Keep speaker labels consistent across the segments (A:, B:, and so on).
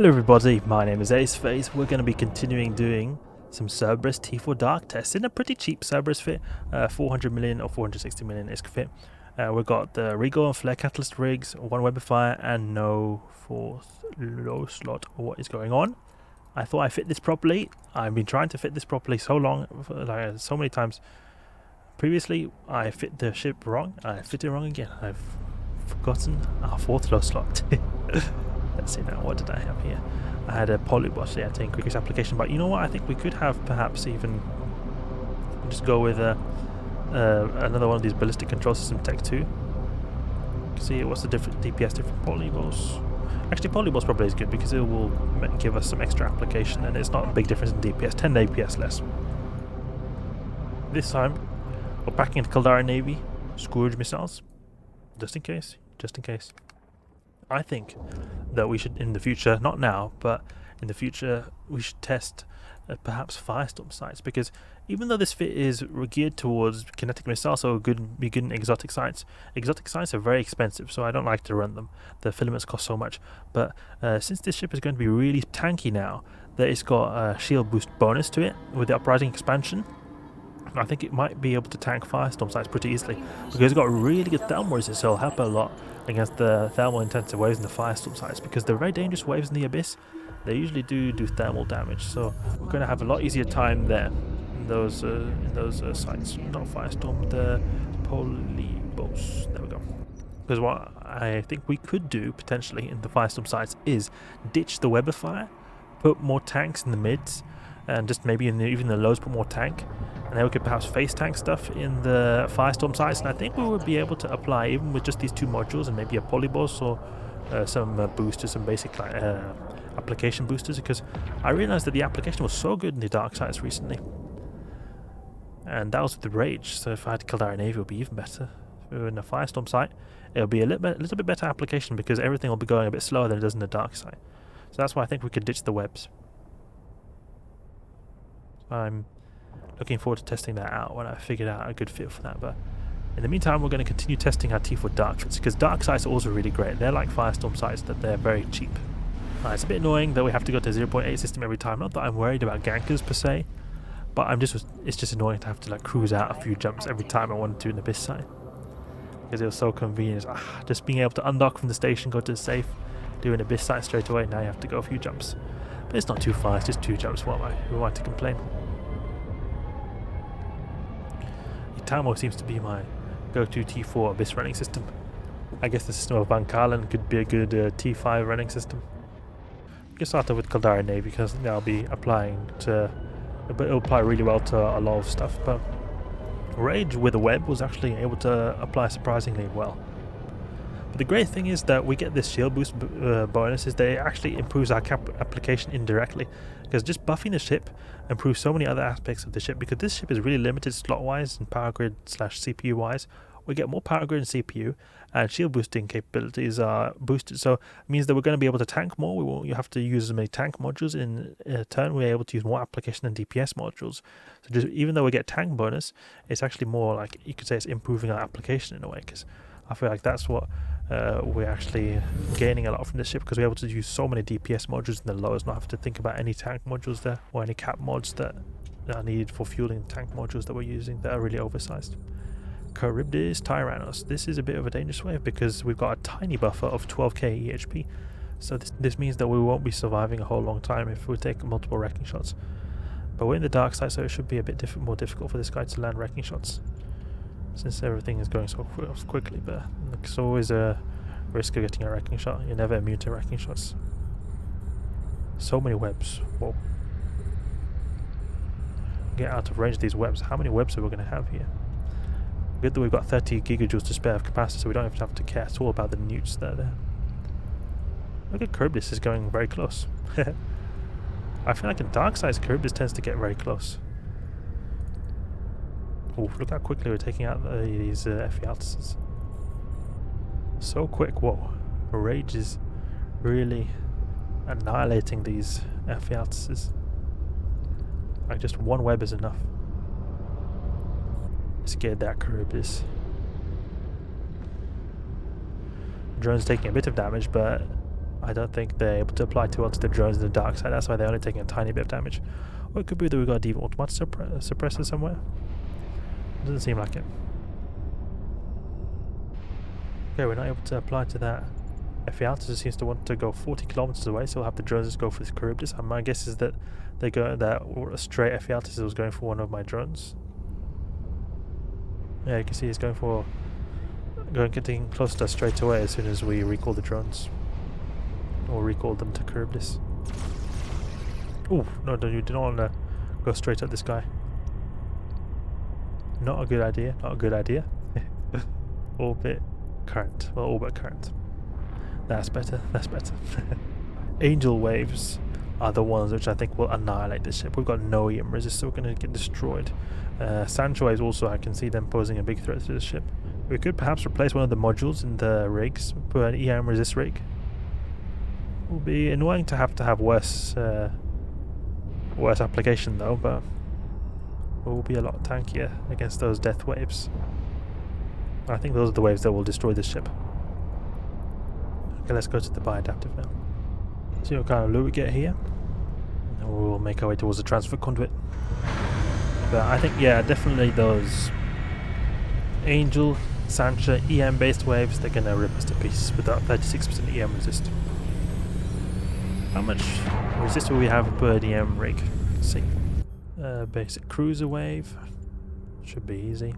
A: Hello everybody, my name is Aceface. We're going to be continuing doing some Cerberus T4 Dark tests in a pretty cheap Cerberus fit, 400 million or 460 million ISK fit. We've got the Rigor and Flare Catalyst rigs, one Webifier and no fourth low slot. What is going on? I thought I fit this properly. I've been trying to fit this properly so long, like so many times. Previously I fit the ship wrong, I fit it wrong again. I've forgotten our fourth low slot. Let's see now, what did I have here? I had a Polybolos, yeah, to increase application, but you know what, I think we could have perhaps even just go with another one of these Ballistic Control System Tech 2. See what's the different DPS different Polybolos. Actually, Polybolos probably is good because it will give us some extra application and it's not a big difference in DPS, 10 DPS less. This time, we're packing into Caldari Navy, Scourge missiles, just in case. I think that we should, in the future, not now, but in the future, we should test perhaps firestorm sites, because even though this fit is geared towards kinetic missiles, so be good in exotic sites are very expensive, so I don't like to run them. The filaments cost so much. But since this ship is going to be really tanky now, that it's got a shield boost bonus to it with the Uprising expansion, I think it might be able to tank firestorm sites pretty easily, because it's got really good thermal resistance, so it'll help a lot against the thermal intensive waves in the firestorm sites, because the very dangerous waves in the abyss, they usually do thermal damage, so we're going to have a lot easier time there in those sites. Not firestorm, the Polybolos. There we go. Because what I think we could do potentially in the firestorm sites is ditch the Webifier, put more tanks in the mids, and just maybe even the lows put more tank, and then we could perhaps face tank stuff in the firestorm sites, and I think we would be able to apply even with just these two modules and maybe a Polybolos or some boosters, some basic application boosters, because I realized that the application was so good in the dark sites recently, and that was with the rage. So if I had Caldari Navy, it would be even better. If we were in a firestorm site, it'll be a little bit better application, because everything will be going a bit slower than it does in the dark site. So that's why I think we could ditch the webs. I'm looking forward to testing that out when I figured out a good fit for that. But in the meantime, we're going to continue testing our T4 dark fits, because dark sites are also really great. They're like firestorm sites, that they're very cheap. It's a bit annoying that we have to go to 0.8 system every time. Not that I'm worried about gankers per se, but it's just annoying to have to cruise out a few jumps every time I want to do an abyss site, because it was so convenient. Just being able to undock from the station, go to the safe, do an abyss site straight away. Now you have to go a few jumps, but it's not too far. It's just 2 jumps. Who am I to complain? Itamo seems to be my go-to T4 abyss running system. I guess the system of Van Kalen could be a good T5 running system. Get started with Caldari Navy, because I'll be applying to, but it'll apply really well to a lot of stuff. But Rage with a web was actually able to apply surprisingly well. But the great thing is that we get this shield boost bonus, is that it actually improves our application indirectly, because just buffing the ship improves so many other aspects of the ship, because this ship is really limited slot wise and power grid / CPU wise. We get more power grid and CPU, and shield boosting capabilities are boosted, so it means that we're going to be able to tank more. You have to use as many tank modules in a turn. We're able to use more application and DPS modules, so just, even though we get tank bonus, it's actually more like, you could say it's improving our application in a way, because I feel like that's what we're actually gaining a lot from this ship, because we're able to use so many DPS modules in the lows, not have to think about any tank modules there, or any cap mods that are needed for fueling the tank modules that we're using that are really oversized. Charybdis Tyrannos. This is a bit of a dangerous wave, because we've got a tiny buffer of 12k EHP, so this means that we won't be surviving a whole long time if we take multiple wrecking shots. But we're in the dark side, so it should be a bit more difficult for this guy to land wrecking shots, since everything is going so quickly. But there's always a risk of getting a wrecking shot. You're never immune to wrecking shots. So many webs. Whoa. Get out of range of these webs. How many webs are we going to have here? Good that we've got 30 gigajoules to spare of capacity, so we don't have to care at all about the newts that are there. Look at Charybdis is going very close. I feel like in dark sides, Charybdis tends to get very close. Oh, look how quickly we're taking out these Ephialtuses. So quick. Whoa. Rage is really annihilating these Ephialtuses. Like, just one web is enough. Scared that Charybdis. Drone's taking a bit of damage, but I don't think they're able to apply too well to the drones in the dark side. That's why they're only taking a tiny bit of damage. Or it could be that we've got a deep automatic suppressor somewhere. Doesn't seem like it. Okay, we're not able to apply to that. Ephialtes seems to want to go 40 kilometers away, so we'll have the drones just go for this Charybdis. And my guess is that they go that straight Ephialtes was going for one of my drones. Yeah, you can see he's going for getting close to us straight away as soon as we recall the drones. Or recall them to Charybdis. Oh, no, you do not want to go straight at this guy. Not a good idea, not a good idea. Orbit current, well, orbit current. That's better, that's better. Angel waves are the ones which I think will annihilate this ship. We've got no EM resist, so we're going to get destroyed. Sancho waves also, I can see them posing a big threat to the ship. We could perhaps replace one of the modules in the rigs, put an EM resist rig. It will be annoying to have worse application though, but it will be a lot tankier against those death waves. I think those are the waves that will destroy this ship. Okay, let's go to the bi-adaptive now. See what kind of loot we get here. And we'll make our way towards the transfer conduit. But I think, yeah, definitely those Angel, Sancha, EM based waves, they're going to rip us to pieces with that 36% EM resist. How much resist will we have per EM rig? Let's see. Basic cruiser wave. Should be easy.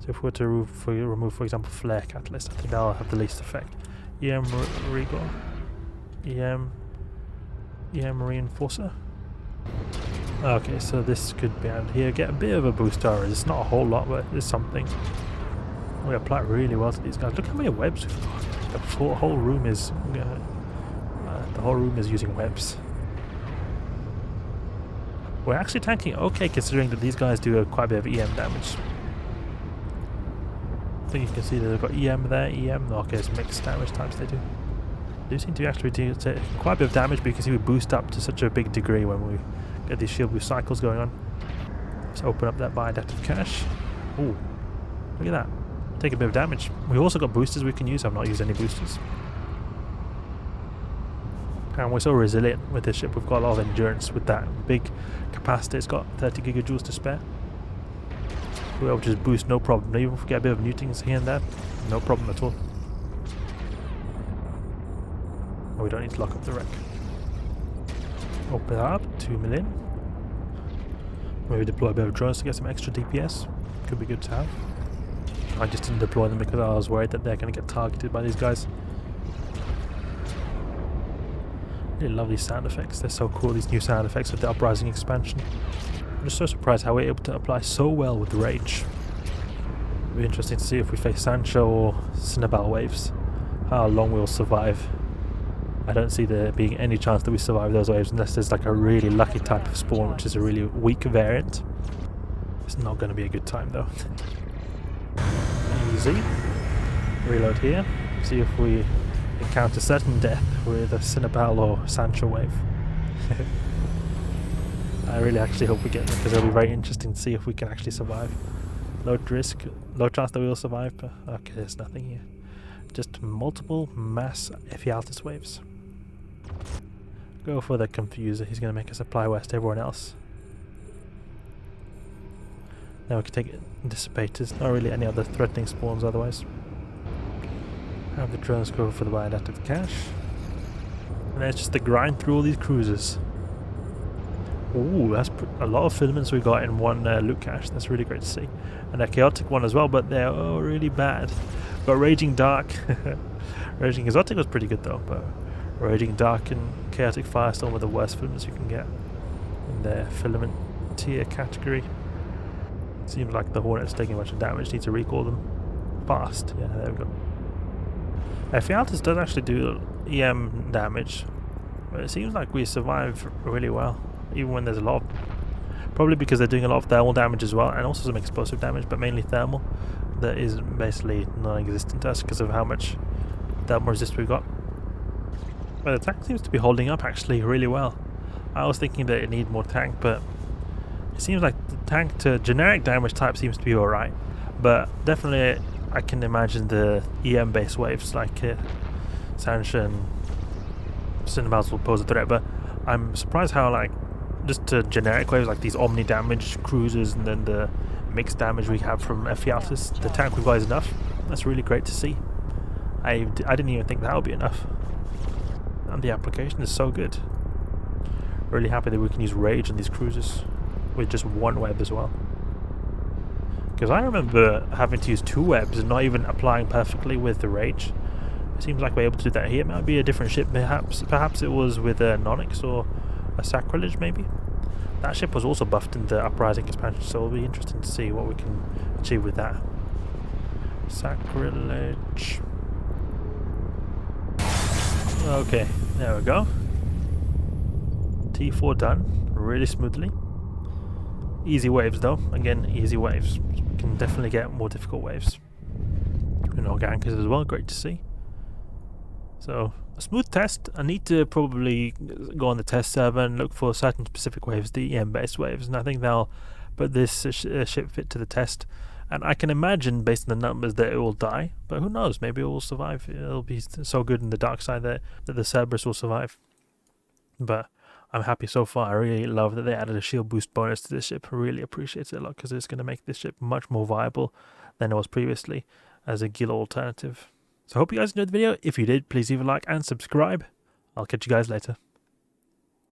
A: So if we were to remove, for example, flare catalyst, I think that'll have the least effect. EM Rigor. EM reinforcer. Okay, so this could be out here. Get a bit of a boost to our resist. Not a whole lot, but it's something. We apply it really well to these guys. Look how many webs we've got. The whole room is using webs. We're actually tanking okay, considering that these guys do quite a bit of EM damage. I think you can see that they've got EM there, EM. Okay, it's mixed damage types they do. They do seem to actually do quite a bit of damage, but you can see we boost up to such a big degree when we get these shield boost cycles going on. Let's open up that bi-adaptive cache. Ooh, look at that. Take a bit of damage. We also got boosters we can use. I've not used any boosters. And we're so resilient with this ship. We've got a lot of endurance with that big capacity. It's got 30 gigajoules to spare. We'll just boost no problem. Even if we get a bit of newtons here and there, no problem at all. And we don't need to lock up the wreck. Open that up, 2 million. Maybe deploy a bit of drones to get some extra DPS. Could be good to have. I just didn't deploy them because I was worried that they're going to get targeted by these guys. Really lovely sound effects. They're so cool, these new sound effects with the Uprising expansion. I'm just so surprised how we're able to apply so well with Rage. It'll be interesting to see if we face Sancho or Cinnabal waves, how long we'll survive. I don't see there being any chance that we survive those waves unless there's like a really lucky type of spawn, which is a really weak variant. It's not going to be a good time though. Easy. Reload here. See if we encounter certain death with a Cinnabal or Sancho wave. I really actually hope we get them because it'll be very interesting to see if we can actually survive. Low risk, low chance that we will survive, but okay, there's nothing here. Just multiple mass Ephialtes waves. Go for the Confuser, he's going to make us apply west to everyone else. Now we can take Dissipators, not really any other threatening spawns otherwise. Have the drones go for the bi-adaptive cache. And then it's just the grind through all these cruisers. Ooh, that's a lot of filaments we got in one loot cache. That's really great to see. And a chaotic one as well, but they're really bad. But Raging Dark, Raging Exotic was pretty good though, but Raging Dark and Chaotic Firestorm are the worst filaments you can get in their filament tier category. Seems like the Hornet's taking a bunch of damage. Need to recall them fast. Yeah, there we go. Ephialtes does actually do EM damage, but it seems like we survive really well, even when there's a lot of... Probably because they're doing a lot of thermal damage as well, and also some explosive damage, but mainly thermal. That is basically non-existent to us because of how much thermal resist we've got. But the tank seems to be holding up actually really well. I was thinking that it needed more tank, but it seems like the tank to generic damage type seems to be alright. But definitely I can imagine the EM based waves like Sansha Cinemals will pose a threat, but I'm surprised how, like, just generic waves like these omni damage cruisers and then the mixed damage we have from Ephialtes, the tank we've got is enough. That's really great to see. I didn't even think that would be enough. And the application is so good. Really happy that we can use Rage on these cruisers with just one web as well. Because I remember having to use 2 webs and not even applying perfectly with the Rage. It seems like we're able to do that here. It might be a different ship, perhaps it was with a Nonyx or a Sacrilege maybe. That ship was also buffed in the Uprising expansion, so it'll be interesting to see what we can achieve with that. Sacrilege. Okay, there we go. T4 done, really smoothly. Easy waves though, again, easy waves. We can definitely get more difficult waves. And Organicas as well, great to see. So, a smooth test. I need to probably go on the test server and look for certain specific waves, the EM-based waves, and I think they'll put this ship fit to the test. And I can imagine, based on the numbers, that it will die, but who knows, maybe it will survive. It'll be so good in the dark side that the Cerberus will survive. But I'm happy so far. I really love that they added a shield boost bonus to this ship. I really appreciate it a lot because it's going to make this ship much more viable than it was previously as a Gila alternative. So I hope you guys enjoyed the video. If you did, please leave a like and subscribe. I'll catch you guys later.